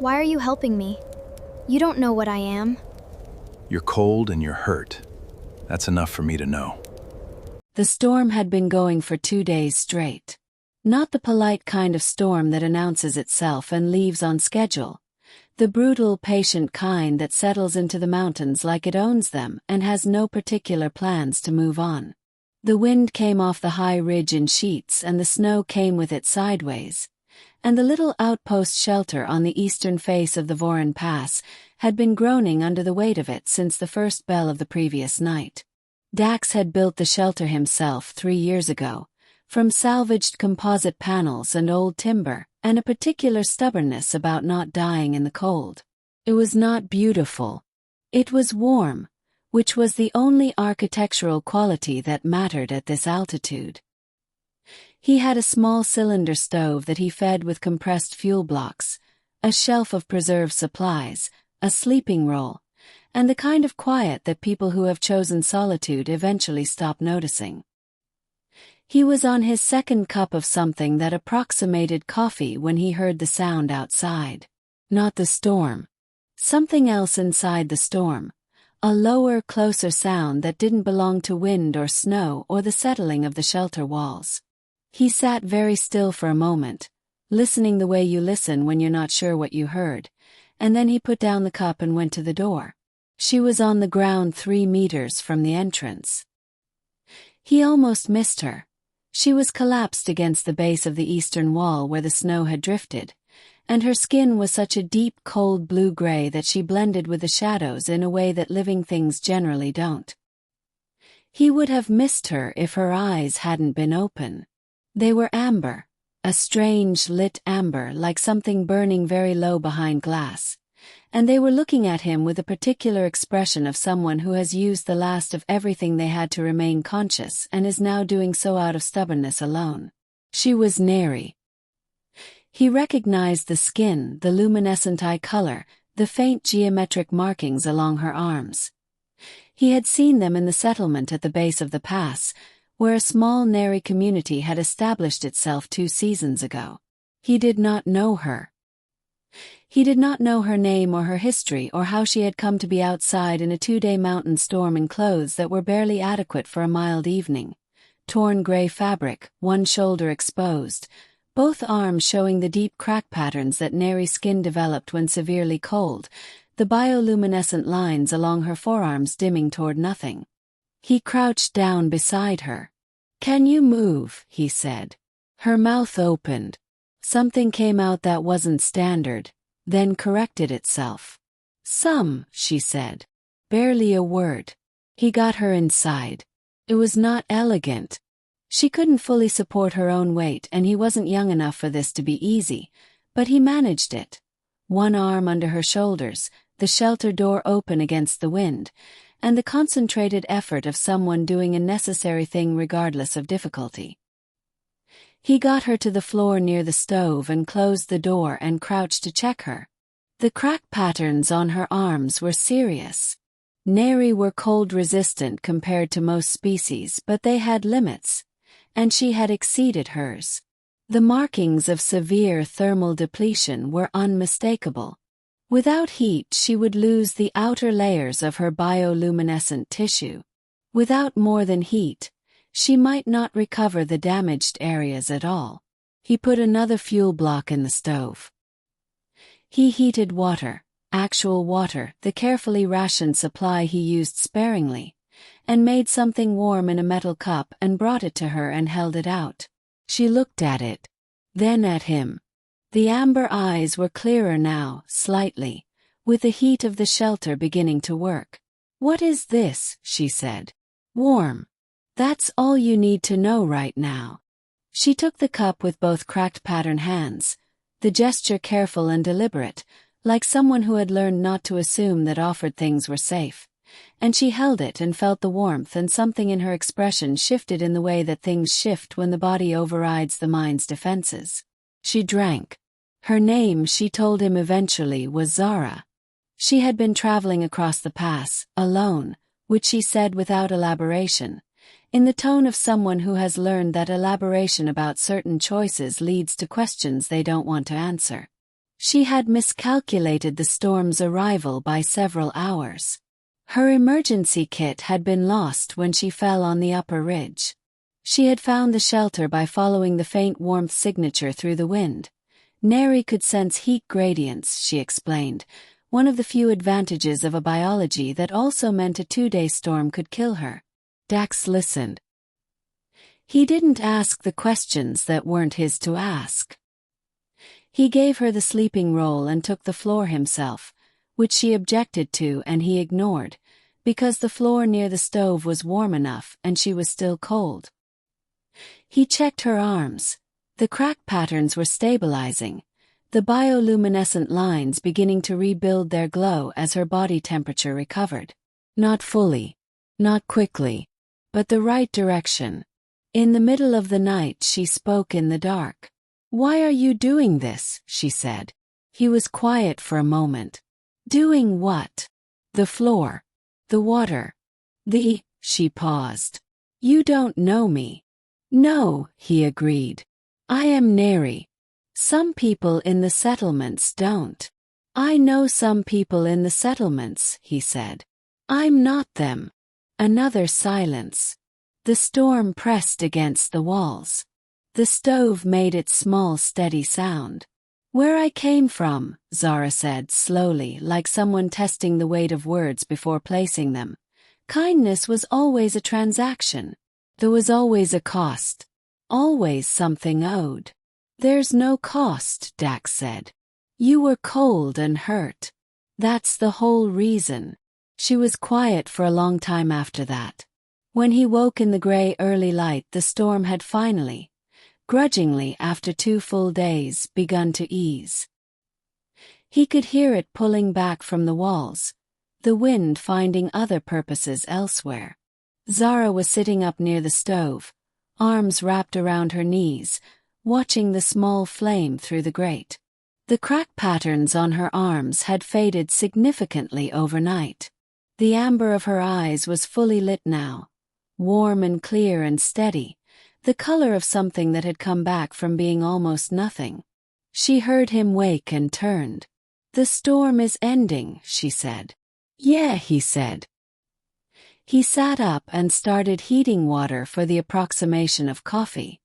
Why are you helping me? You don't know what I am. You're cold and you're hurt. That's enough for me to know. The storm had been going for 2 days straight. Not the polite kind of storm that announces itself and leaves on schedule. The brutal, patient kind that settles into the mountains like it owns them and has no particular plans to move on. The wind came off the high ridge in sheets and the snow came with it sideways. And the little outpost shelter on the eastern face of the Voron Pass had been groaning under the weight of it since the first bell of the previous night. Dax had built the shelter himself 3 years ago, from salvaged composite panels and old timber, and a particular stubbornness about not dying in the cold. It was not beautiful. It was warm, which was the only architectural quality that mattered at this altitude. He had a small cylinder stove that he fed with compressed fuel blocks, a shelf of preserved supplies, a sleeping roll, and the kind of quiet that people who have chosen solitude eventually stop noticing. He was on his second cup of something that approximated coffee when he heard the sound outside. Not the storm. Something else inside the storm. A lower, closer sound that didn't belong to wind or snow or the settling of the shelter walls. He sat very still for a moment, listening the way you listen when you're not sure what you heard, and then he put down the cup and went to the door. She was on the ground 3 meters from the entrance. He almost missed her. She was collapsed against the base of the eastern wall where the snow had drifted, and her skin was such a deep cold blue-gray that she blended with the shadows in a way that living things generally don't. He would have missed her if her eyes hadn't been open. They were amber, a strange lit amber like something burning very low behind glass, and they were looking at him with a particular expression of someone who has used the last of everything they had to remain conscious and is now doing so out of stubbornness alone. She was Naeri. He recognized the skin, the luminescent eye color, the faint geometric markings along her arms. He had seen them in the settlement at the base of the pass, where a small Naeri community had established itself 2 seasons ago. He did not know her. He did not know her name or her history or how she had come to be outside in a 2-day mountain storm in clothes that were barely adequate for a mild evening. Torn gray fabric, one shoulder exposed, both arms showing the deep crack patterns that Naeri skin developed when severely cold, the bioluminescent lines along her forearms dimming toward nothing. He crouched down beside her. "Can you move?" he said. Her mouth opened. Something came out that wasn't standard, then corrected itself. "Some," she said. Barely a word. He got her inside. It was not elegant. She couldn't fully support her own weight and he wasn't young enough for this to be easy, but he managed it. One arm under her shoulders, the shelter door open against the wind, and the concentrated effort of someone doing a necessary thing regardless of difficulty. He got her to the floor near the stove and closed the door and crouched to check her. The crack patterns on her arms were serious. Naeri were cold-resistant compared to most species, but they had limits, and she had exceeded hers. The markings of severe thermal depletion were unmistakable. Without heat she would lose the outer layers of her bioluminescent tissue. Without more than heat, she might not recover the damaged areas at all. He put another fuel block in the stove. He heated water, actual water, the carefully rationed supply he used sparingly, and made something warm in a metal cup and brought it to her and held it out. She looked at it, then at him. The amber eyes were clearer now, slightly, with the heat of the shelter beginning to work. "What is this?" she said. "Warm. That's all you need to know right now." She took the cup with both cracked pattern hands, the gesture careful and deliberate, like someone who had learned not to assume that offered things were safe, and she held it and felt the warmth, and something in her expression shifted in the way that things shift when the body overrides the mind's defenses. She drank. Her name, she told him eventually, was Zara. She had been traveling across the pass, alone, which she said without elaboration, in the tone of someone who has learned that elaboration about certain choices leads to questions they don't want to answer. She had miscalculated the storm's arrival by several hours. Her emergency kit had been lost when she fell on the upper ridge. She had found the shelter by following the faint warmth signature through the wind. Naeri could sense heat gradients, she explained, one of the few advantages of a biology that also meant a 2-day storm could kill her. Dax listened. He didn't ask the questions that weren't his to ask. He gave her the sleeping roll and took the floor himself, which she objected to and he ignored, because the floor near the stove was warm enough and she was still cold. He checked her arms. The crack patterns were stabilizing, the bioluminescent lines beginning to rebuild their glow as her body temperature recovered. Not fully, not quickly, but the right direction. In the middle of the night she spoke in the dark. "Why are you doing this?" she said. He was quiet for a moment. "Doing what?" "The floor. The water. She paused. "You don't know me." "No," he agreed. "I am Naeri. Some people in the settlements don't." "I know some people in the settlements," he said. "I'm not them." Another silence. The storm pressed against the walls. The stove made its small steady sound. "Where I came from," Zara said slowly, like someone testing the weight of words before placing them. "Kindness was always a transaction. There was always a cost. Always something owed." "There's no cost," Dax said. "You were cold and hurt. That's the whole reason." She was quiet for a long time after that. When he woke in the gray early light, the storm had finally, grudgingly after 2 full days, begun to ease. He could hear it pulling back from the walls, the wind finding other purposes elsewhere. Zara was sitting up near the stove, arms wrapped around her knees, watching the small flame through the grate. The crack patterns on her arms had faded significantly overnight. The amber of her eyes was fully lit now, warm and clear and steady, the color of something that had come back from being almost nothing. She heard him wake and turned. "The storm is ending," she said. "Yeah," he said. He sat up and started heating water for the approximation of coffee.